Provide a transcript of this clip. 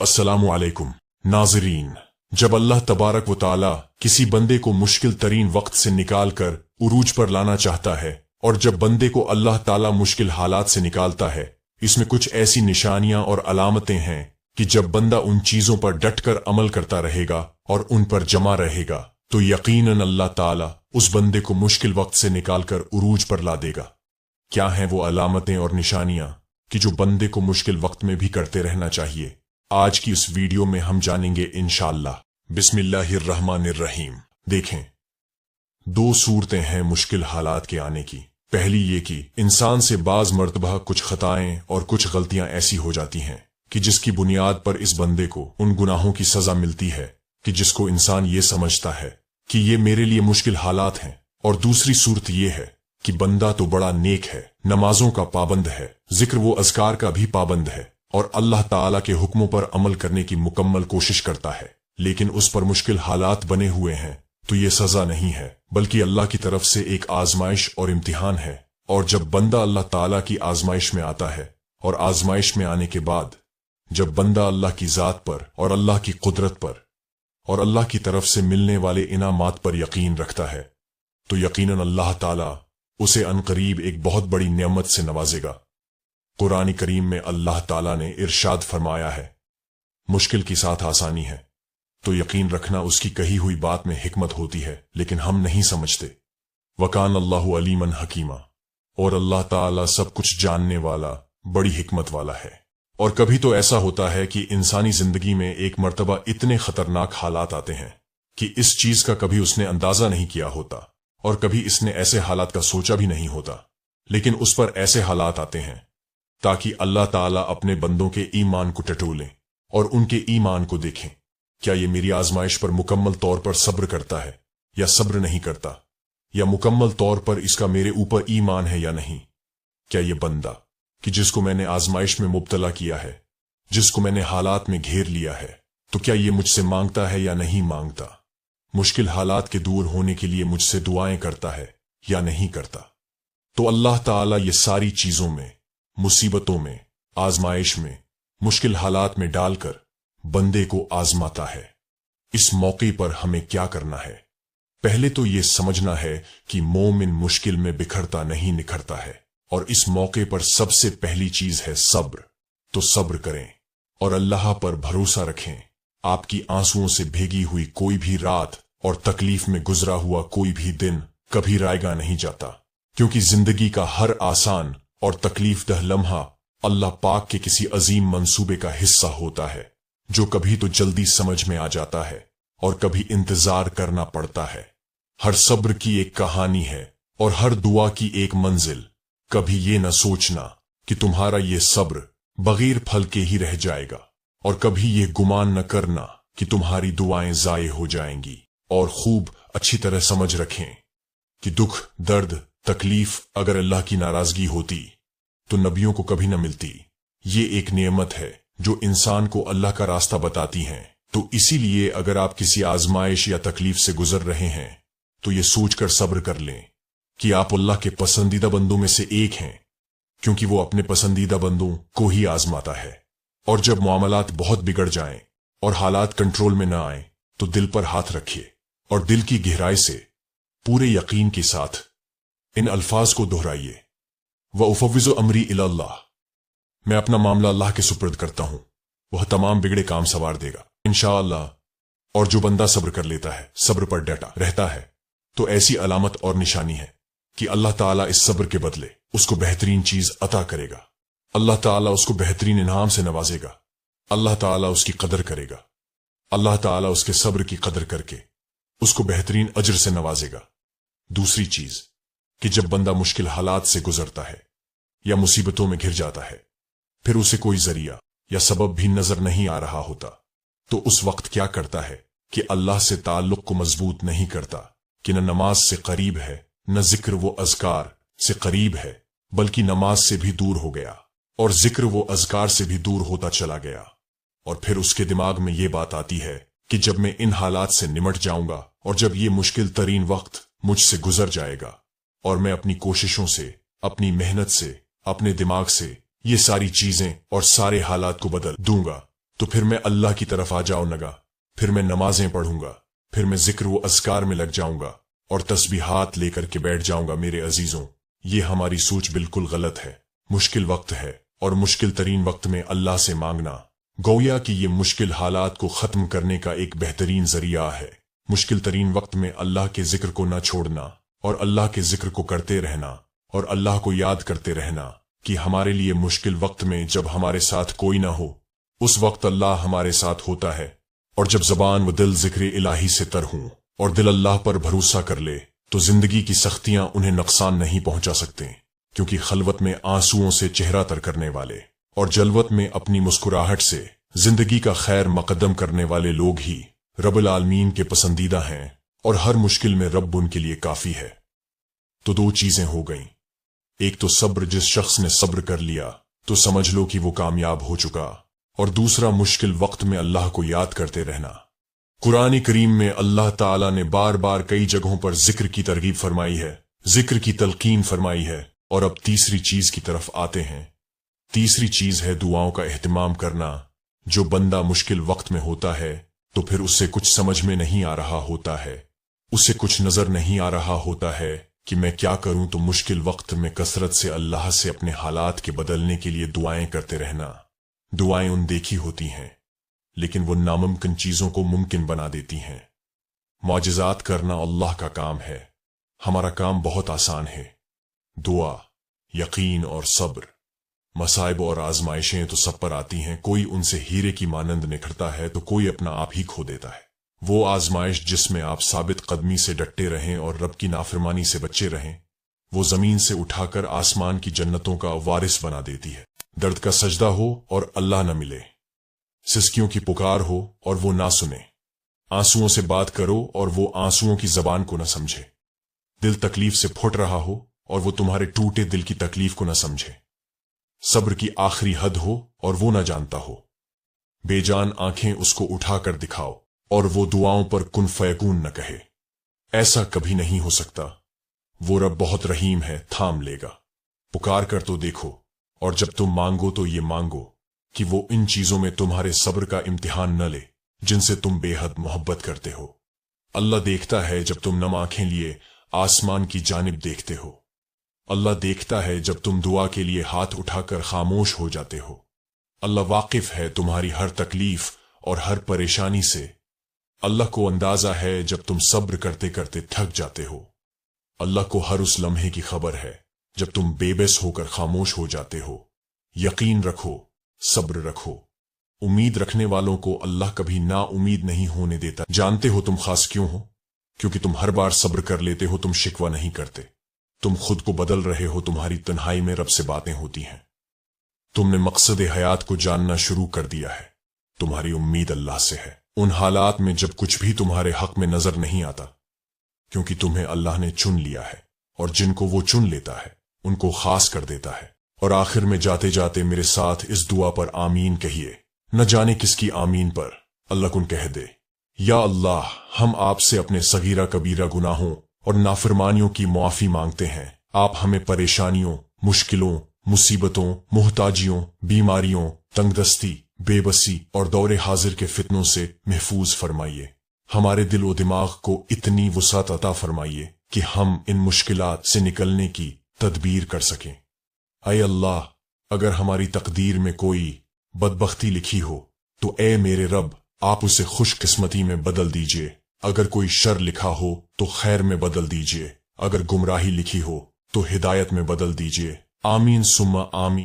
अस्सलामु अलैकुम नाज़रीन, जब अल्लाह तबारक व ताला किसी बंदे को मुश्किल तरीन वक्त से निकाल कर उरूज पर लाना चाहता है, और जब बंदे को अल्लाह ताला मुश्किल हालात से निकालता है, इसमें कुछ ऐसी निशानियां और अलामतें हैं कि जब बंदा उन चीजों पर डटकर अमल करता रहेगा और उन पर जमा रहेगा तो यकीनन अल्लाह ताला उस बंदे को मुश्किल वक्त से निकालकर उरूज पर ला देगा। क्या हैं वो अलामतें और निशानियां कि जो बंदे को मुश्किल वक्त में भी करते रहना चाहिए? आज की इस वीडियो में हम जानेंगे इंशाअल्लाह। बिस्मिल्लाहिर्रहमानिर्रहीम। देखें, दो सूरतें हैं मुश्किल हालात के आने की। पहली ये कि इंसान से बाज मर्तबा कुछ खताएं और कुछ गलतियां ऐसी हो जाती हैं कि जिसकी बुनियाद पर इस बंदे को उन गुनाहों की सजा मिलती है कि जिसको इंसान ये समझता है कि ये मेरे लिए मुश्किल हालात हैं। और दूसरी सूरत ये है कि बंदा तो बड़ा नेक है, नमाजों का पाबंद है, जिक्र वो अज़कार का भी पाबंद है और अल्लाह ताला के हुक्मों पर अमल करने की मुकम्मल कोशिश करता है, लेकिन उस पर मुश्किल हालात बने हुए हैं। तो ये सजा नहीं है बल्कि अल्लाह की तरफ से एक आजमाइश और इम्तिहान है। और जब बंदा अल्लाह ताला की आजमाइश में आता है और आजमाइश में आने के बाद जब बंदा अल्लाह की जात पर और अल्लाह की कुदरत पर और अल्लाह की तरफ से मिलने वाले इनामात पर यकीन रखता है तो यकीनन अल्लाह ताला उसे अनकरीब एक बहुत बड़ी नेमत से नवाजेगा। कुरान करीम में अल्लाह ताला ने इरशाद फरमाया है, मुश्किल के साथ आसानी है, तो यकीन रखना उसकी कही हुई बात में हिकमत होती है, लेकिन हम नहीं समझते। वकान अल्लाहु अलीमन हकीमा, और अल्लाह ताला सब कुछ जानने वाला, बड़ी हिकमत वाला है। और कभी तो ऐसा होता है कि इंसानी जिंदगी में एक मर्तबा इतने खतरनाक हालात आते हैं कि इस चीज का कभी उसने अंदाजा नहीं किया होता और कभी इसने ऐसे हालात का सोचा भी नहीं होता, लेकिन उस पर ऐसे हालात आते हैं ताकि अल्लाह ताला अपने बंदों के ईमान को टटोलें और उनके ईमान को देखें। क्या ये मेरी आजमाइश पर मुकम्मल तौर पर सब्र करता है या सब्र नहीं करता, या मुकम्मल तौर पर इसका मेरे ऊपर ईमान है या नहीं? क्या ये बंदा कि जिसको मैंने आजमाइश में मुब्तला किया है, जिसको मैंने हालात में घेर लिया है, तो क्या ये मुझसे मांगता है या नहीं मांगता? मुश्किल हालात के दूर होने के लिए मुझसे दुआएं करता है या नहीं करता? तो अल्लाह ताला ये सारी चीजों में, मुसीबतों में, आजमाइश में, मुश्किल हालात में डालकर बंदे को आजमाता है। इस मौके पर हमें क्या करना है? पहले तो ये समझना है कि मोमिन मुश्किल में बिखरता नहीं निखरता है, और इस मौके पर सबसे पहली चीज है सब्र। तो सब्र करें और अल्लाह पर भरोसा रखें। आपकी आंसुओं से भीगी हुई कोई भी रात और तकलीफ में गुजरा हुआ कोई भी दिन कभी रायगा नहीं जाता, क्योंकि जिंदगी का हर आसान और तकलीफ दह लम्हा अल्लाह पाक के किसी अजीम मंसूबे का हिस्सा होता है, जो कभी तो जल्दी समझ में आ जाता है और कभी इंतजार करना पड़ता है। हर सब्र की एक कहानी है और हर दुआ की एक मंजिल। कभी ये न सोचना कि तुम्हारा ये सब्र बगैर फल के ही रह जाएगा, और कभी ये गुमान न करना कि तुम्हारी दुआएं जाये हो जाएंगी। और खूब अच्छी तरह समझ रखें कि दुख, दर्द, तकलीफ अगर अल्लाह की नाराजगी होती तो नबियों को कभी न मिलती। ये एक नेमत है जो इंसान को अल्लाह का रास्ता बताती हैं। तो इसीलिए अगर आप किसी आजमाइश या तकलीफ से गुजर रहे हैं तो ये सोचकर सब्र कर लें कि आप अल्लाह के पसंदीदा बंदों में से एक हैं, क्योंकि वो अपने पसंदीदा बंदों को ही आजमाता है। और जब मामलात बहुत बिगड़ जाएं और हालात कंट्रोल में न आए तो दिल पर हाथ रखिए और दिल की गहराई से पूरे यकीन के साथ इन अल्फाज को दोहराइए, व उफव्विज़ु अमरी इलल्लाह, मैं अपना मामला अल्लाह के सुपुर्द करता हूं, वह तमाम बिगड़े काम संवार देगा इंशाअल्लाह। और जो बंदा सब्र कर लेता है, सब्र पर डटा रहता है, तो ऐसी अलामत और निशानी है कि अल्लाह ताला इस सब्र के बदले उसको बेहतरीन चीज अता करेगा। अल्लाह ताला उसको बेहतरीन इनाम से नवाजेगा। अल्लाह ताला उसकी कदर करेगा। अल्लाह ताला उसके सब्र की कदर करके उसको बेहतरीन अजर से नवाजेगा। दूसरी चीज कि जब बंदा मुश्किल हालात से गुजरता है या मुसीबतों में घिर जाता है, फिर उसे कोई जरिया या सबब भी नजर नहीं आ रहा होता, तो उस वक्त क्या करता है कि अल्लाह से ताल्लुक को मजबूत नहीं करता, कि न नमाज से करीब है, न जिक्र वो अज़कार से करीब है, बल्कि नमाज से भी दूर हो गया और जिक्र वो अज़कार से भी दूर होता चला गया। और फिर उसके दिमाग में ये बात आती है कि जब मैं इन हालात से निमट जाऊंगा और जब ये मुश्किल तरीन वक्त मुझसे गुजर जाएगा और मैं अपनी कोशिशों से, अपनी मेहनत से, अपने दिमाग से ये सारी चीजें और सारे हालात को बदल दूंगा, तो फिर मैं अल्लाह की तरफ आ जाऊंगा, फिर मैं नमाजें पढ़ूंगा, फिर मैं जिक्र व अज़कार में लग जाऊंगा और तस्बीहात लेकर के बैठ जाऊंगा। मेरे अजीजों, ये हमारी सोच बिल्कुल गलत है। मुश्किल वक्त है और मुश्किल तरीन वक्त में अल्लाह से मांगना गोया कि ये मुश्किल हालात को खत्म करने का एक बेहतरीन जरिया है। मुश्किल तरीन वक्त में अल्लाह के जिक्र को न छोड़ना और अल्लाह के जिक्र को करते रहना और अल्लाह को याद करते रहना कि हमारे लिए मुश्किल वक्त में जब हमारे साथ कोई ना हो, उस वक्त अल्लाह हमारे साथ होता है। और जब जबान व दिल जिक्र इलाही से तर हों और दिल अल्लाह पर भरोसा कर ले, तो जिंदगी की सख्तियां उन्हें नुकसान नहीं पहुंचा सकते, क्योंकि खलवत में आंसुओं से चेहरा तर करने वाले और जलवत में अपनी मुस्कुराहट से जिंदगी का खैर मकदम करने वाले लोग ही रब्बुल आलमीन के पसंदीदा हैं और हर मुश्किल में रब उनके लिए काफी है। तो दो चीजें हो गईं। एक तो सब्र, जिस शख्स ने सब्र कर लिया तो समझ लो कि वो कामयाब हो चुका, और दूसरा मुश्किल वक्त में अल्लाह को याद करते रहना। कुरान करीम में अल्लाह ताला ने बार बार कई जगहों पर जिक्र की तरगीब फरमाई है, जिक्र की तलकीन फरमाई है। और अब तीसरी चीज की तरफ आते हैं। तीसरी चीज है दुआओं का एहतिमाम करना। जो बंदा मुश्किल वक्त में होता है तो फिर उससे कुछ समझ में नहीं आ रहा होता है, उससे कुछ नजर नहीं आ रहा होता है कि मैं क्या करूं, तो मुश्किल वक्त में कसरत से अल्लाह से अपने हालात के बदलने के लिए दुआएं करते रहना। दुआएं अनदेखी होती हैं, लेकिन वो नामुमकिन चीजों को मुमकिन बना देती हैं। मौजिज़ात करना अल्लाह का काम है, हमारा काम बहुत आसान है। दुआ, यकीन और सब्र। मसाइब और आजमाइशें तो सब पर आती हैं, कोई उनसे हीरे की मानंद निखरता है तो कोई अपना आप ही खो देता है। वो आजमाइश जिसमें आप साबित कदमी से डटे रहें और रब की नाफरमानी से बचे रहें, वो जमीन से उठाकर आसमान की जन्नतों का वारिस बना देती है। दर्द का सजदा हो और अल्लाह न मिले, सिसकियों की पुकार हो और वो ना सुने, आंसुओं से बात करो और वो आंसुओं की जबान को न समझे, दिल तकलीफ से फुट रहा हो और वो तुम्हारे टूटे दिल की तकलीफ को न समझे, सब्र की आखिरी हद हो और वो न जानता हो, बेजान आंखें उसको उठाकर दिखाओ और वो दुआओं पर कुन फयकून न कहे। ऐसा कभी नहीं हो सकता। वो रब बहुत रहीम है, थाम लेगा। पुकार कर तो देखो, और जब तुम मांगो तो ये मांगो कि वो इन चीजों में तुम्हारे सब्र का इम्तिहान न ले जिनसे तुम बेहद मोहब्बत करते हो। अल्लाह देखता है जब तुम नम आंखें लिए आसमान की जानिब देखते हो। अल्लाह देखता है जब तुम दुआ के लिए हाथ उठाकर खामोश हो जाते हो। अल्लाह वाकिफ है तुम्हारी हर तकलीफ और हर परेशानी से। अल्लाह को अंदाजा है जब तुम सब्र करते करते थक जाते हो। अल्लाह को हर उस लम्हे की खबर है जब तुम बेबस होकर खामोश हो जाते हो। यकीन रखो, सब्र रखो। उम्मीद रखने वालों को अल्लाह कभी ना उम्मीद नहीं होने देता। जानते हो तुम खास क्यों हो? क्योंकि तुम हर बार सब्र कर लेते हो, तुम शिकवा नहीं करते, तुम खुद को बदल रहे हो, तुम्हारी तन्हाई में रब से बातें होती हैं, तुमने मकसद हयात को जानना शुरू कर दिया है, तुम्हारी उम्मीद अल्लाह से है। उन हालात में जब कुछ भी तुम्हारे हक में नजर नहीं आता, क्योंकि तुम्हें अल्लाह ने चुन लिया है और जिनको वो चुन लेता है उनको खास कर देता है। और आखिर में जाते जाते मेरे साथ इस दुआ पर आमीन कहिए। न जाने किसकी आमीन पर अल्लाह कुन कह दे, या अल्लाह, हम आपसे अपने सगीरा कबीरा गुनाहों और नाफरमानियों की मुआफी मांगते हैं। आप हमें परेशानियों, मुश्किलों, मुसीबतों, मुहताजियों, बीमारियों, तंगदस्ती, बेबसी और दौरे हाजिर के फितनों से महफूज फरमाइए। हमारे दिल व दिमाग को इतनी वुसात अता फरमाइए कि हम इन मुश्किलात से निकलने की तदबीर कर सकें। ऐ अल्लाह, अगर हमारी तकदीर में कोई बदबख्ती लिखी हो तो ए मेरे रब, आप उसे खुशकिस्मती में बदल दीजिए। अगर कोई शर लिखा हो तो खैर में बदल दीजिए। अगर गुमराही लिखी हो तो हिदायत में बदल दीजिए। आमीन सुम्मा आमीन।